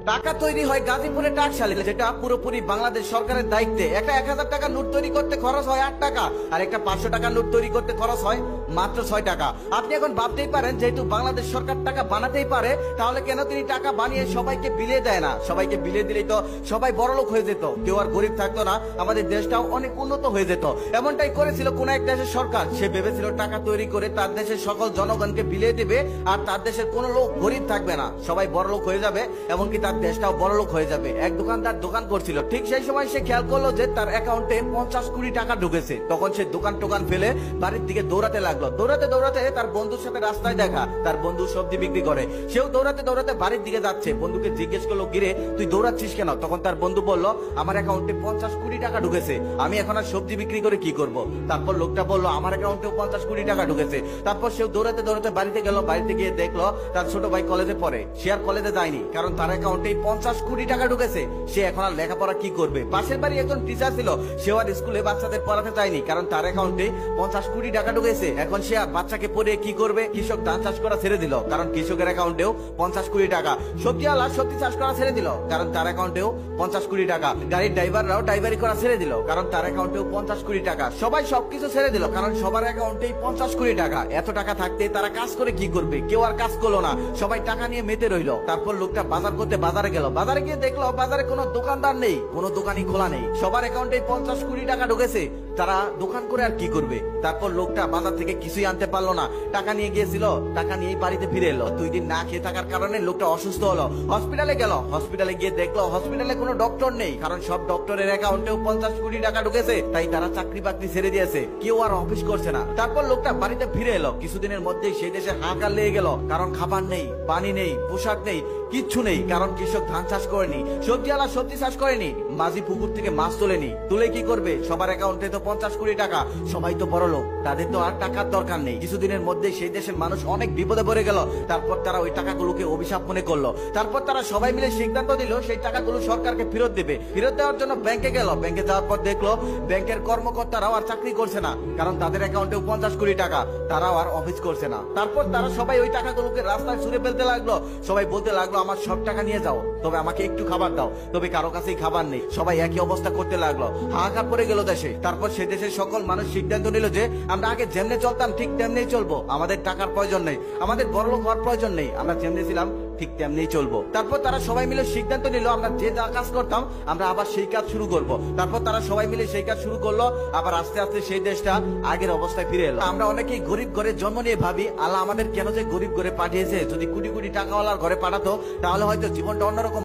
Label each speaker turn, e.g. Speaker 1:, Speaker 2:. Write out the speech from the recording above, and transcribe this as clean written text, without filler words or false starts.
Speaker 1: টাকা তৈরি হয় গাজীপুরে টাকশালে, যেটা পুরোপুরি বাংলাদেশ সরকারের দায়িত্বে। একটা 1000 টাকা নোট তৈরি করতে খরচ হয় 8 টাকা, আর একটা 500 টাকা নোট তৈরি করতে খরচ হয় মাত্র 6 টাকা। আপনি এখন ভাবতেই পারেন, যেহেতু বাংলাদেশ সরকার টাকা বানাতেই পারে, তাহলে কেন তিনি টাকা বানিয়ে সবাইকে বিলিয়ে দেয় না? সবাইকে বিলিয়ে দিলেই তো সবাই বড়লোক হয়ে যেত, কেউ আর গরিব থাকতো না, আমাদের দেশটাও অনেক উন্নত হয়ে যেত। এমনটাই করেছিল কোন এক দেশের সরকার। সে ভেবেছিল টাকা তৈরি করে তার দেশের সকল জনগণকে বিলিয়ে দিবে, আর তার দেশের কোনো লোক গরিব থাকবে না, সবাই বড়লোক হয়ে যাবে, এমনকি তার দেশটাও বড়লোক হয়ে যাবে। এক দোকানদার দোকান করছিল, ঠিক সেই সময় সে খেয়াল করলো যে তার অ্যাকাউন্টে 50 কোটি টাকা ঢুকেছে। তখন সে দোকান টোকান ফেলে বাড়ির দিকে দৌড়াতে লাগলো। দৌড়াতে দৌড়াতে তার বন্ধুর সাথে রাস্তায় দেখা, তার বন্ধু সবজি বিক্রি করে, সেও দৌড়াতে দৌড়াতে বাড়ির দিকে যাচ্ছে। বন্ধুকে জিজ্ঞেস করলো, গিরে তুই দৌড়াচ্ছিস কেন? তখন তার বন্ধু বলল, আমার অ্যাকাউন্টে 50 কোটি টাকা ঢুকেছে, আমি এখন আর সবজি বিক্রি করে কি করব? তারপর লোকটা বললো, আমার অ্যাকাউন্টেও 50 কোটি টাকা ঢুকেছে। তারপর সেও দৌড়াতে দৌড়াতে বাড়িতে গেল। বাড়িতে গিয়ে দেখলো তার ছোট ভাই কলেজে পড়ে, সে আর কলেজে যায়নি, কারণ তার অ্যাকাউন্টে 50 কোটি টাকা ঢুকেছে। সে এখন আর লেখাপড়া কি করবে? পাশের বাড়ি একজন টিচার ছিল, সেও আর স্কুলে বাচ্চাদের পড়াতে চায়নি, কারণ তার অ্যাকাউন্টে 50 কোটি টাকা ঢুকেছে। এখন সে আর বাচ্চাকে পড়িয়ে কি করবে? কৃষক ধান চাষ করা ছেড়ে দিল, কারণ কৃষকের অ্যাকাউন্টেও 50 কোটি টাকা। সবজিওয়ালা সবজি চাষ করা ছেড়ে দিল, কারণ তার অ্যাকাউন্টেও 50 কোটি টাকা। গাড়ির ড্রাইভাররাও ড্রাইভারি করা ছেড়ে দিল, কারণ তার অ্যাকাউন্টেও 50 কোটি টাকা। সবাই সবকিছু ছেড়ে দিল, কারণ সবার অ্যাকাউন্টেই 50 কোটি টাকা। এত টাকা থাকতে তারা কাজ করে কি করবে? কেউ আর কাজ করলো না, সবাই টাকা নিয়ে মেতে রইলো। তারপর লোকটা বাজার করতে বাজারে গেল। বাজারে গিয়ে দেখলো বাজারে কোনো দোকানদার নেই, কোনো দোকানই খোলা নেই, সবার অ্যাকাউন্টে 50 কোটি টাকা ঢুকেছে। তারা দোকান করে আর কি করবে? তারপর লোকটা বাজার থেকে কিছুই আনতে পারলো না, টাকা নিয়ে গিয়েছিল, টাকা নিয়ে বাড়িতে ফিরে এলো। 2 দিন না খেয়ে থাকার কারণে লোকটা অসুস্থ হলো, হসপিটালে গেল। হসপিটালে গিয়ে দেখলো হসপিটালে কোনো ডক্টর নেই, কারণ সব ডক্টরের অ্যাকাউন্টেও 50 কোটি টাকা ঢুকেছে। তাই তারা চাকরি বাকরি ছেড়ে দিয়েছে, কেউ আর অফিস করছে না। তারপর লোকটা বাড়িতে ফিরে এলো। কিছুদিনের মধ্যেই সেই দেশে হাহাকার লেগে গেল, কারণ খাবার নেই, পানি নেই, পোশাক নেই, কিচ্ছু নেই, কারণ কৃষক ধান চাষ করেনি, সবজিওয়ালা সবজি চাষ করেনি, মাঝি পুকুর থেকে মাছ তোলেনি। তুলে কি করবে? সবার অ্যাকাউন্টে তো 50 কোটি টাকা, সবাই তো বড় লোক, তাদের তো আর টাকার দরকার নেই। কিছুদিনের মধ্যে সেই দেশের মানুষ অনেক বিপদে পড়ে গেল। তারপর তারা ওই টাকাগুলোকে অভিশাপ মনে করলো। তারপর তারা সবাই মিলে সিদ্ধান্ত দিল সেই টাকাগুলো সরকারকে ফেরত দেবে। ফেরত দেওয়ার জন্য ব্যাংকে গেল। ব্যাংকে যাওয়ার পর দেখলো ব্যাংকের কর্মকর্তারাও আর চাকরি করছে না, কারণ তাদের অ্যাকাউন্টেও 50 কোটি টাকা, তারাও আর অফিস করছে না। তারপর তারা সবাই ওই টাকাগুলোকে রাস্তায় ছুঁড়ে ফেলতে লাগলো। সবাই বলতে লাগলো, আমার সব টাকা নিয়ে যাও, তবে আমাকে একটু খাবার দাও। তবে কারো কাছেই খাবার নেই, সবাই একই অবস্থা করতে লাগলো। হাহাকার পড়ে গেল দেশে। তারপর সে দেশের সকল মানুষ সিদ্ধান্ত নিল যে আমরা আগে যেমনে চলতাম ঠিক তেমনি চলবো, আমাদের টাকার প্রয়োজন নেই, আমাদের বড়লোক হওয়ার প্রয়োজন নেই, আমরা যেমনি ছিলাম ঠিক তেমনি চলবো। তারপর তারা সবাই মিলে সিদ্ধান্ত নিল, আমরা যে যা কাজ করতাম আমরা আবার সেই কাজ শুরু করব। তারপর তারা সবাই মিলে সেই কাজ শুরু করলো। আবার আস্তে আস্তে সেই দেশটা আগের অবস্থায় ফিরে এলো। আমরা অনেকেই গরিব ঘরে জন্ম নিয়ে ভাবি, আল্লাহ আমাদের কেন যে গরিব ঘরে পাঠিয়েছে? যদি কোটি কোটি টাকাওয়ালার ঘরে পাঠাতো, তাহলে হয়তো জীবনটা অন্যরকম